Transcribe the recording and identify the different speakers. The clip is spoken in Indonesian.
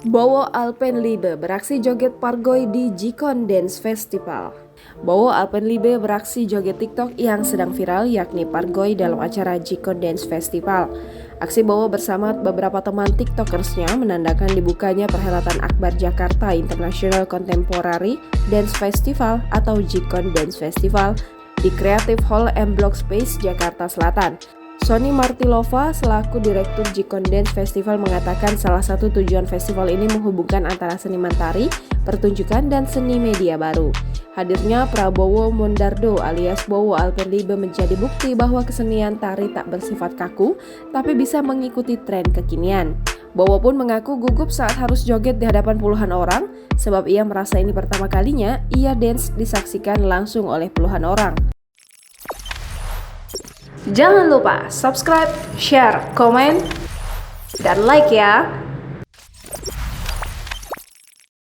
Speaker 1: Bowo Alpenlibe beraksi joget pargoy di Jikon Dance Festival. Bowo Alpenlibe beraksi joget TikTok yang sedang viral, yakni pargoy dalam acara Jikon Dance Festival. Aksi Bowo bersama beberapa teman TikTokersnya menandakan dibukanya perhelatan Akbar Jakarta International Contemporary Dance Festival atau Jikon Dance Festival di Creative Hall M Block Space, Jakarta Selatan. Sony Martilova selaku Direktur Jikon Dance Festival mengatakan salah satu tujuan festival ini menghubungkan antara seniman tari, pertunjukan, dan seni media baru. Hadirnya Prabowo Mondardo alias Bowo Alpenlibe menjadi bukti bahwa kesenian tari tak bersifat kaku, tapi bisa mengikuti tren kekinian. Bowo pun mengaku gugup saat harus joget di hadapan puluhan orang, sebab ia merasa ini pertama kalinya ia dance disaksikan langsung oleh puluhan orang. Jangan lupa subscribe, share, komen, dan like ya!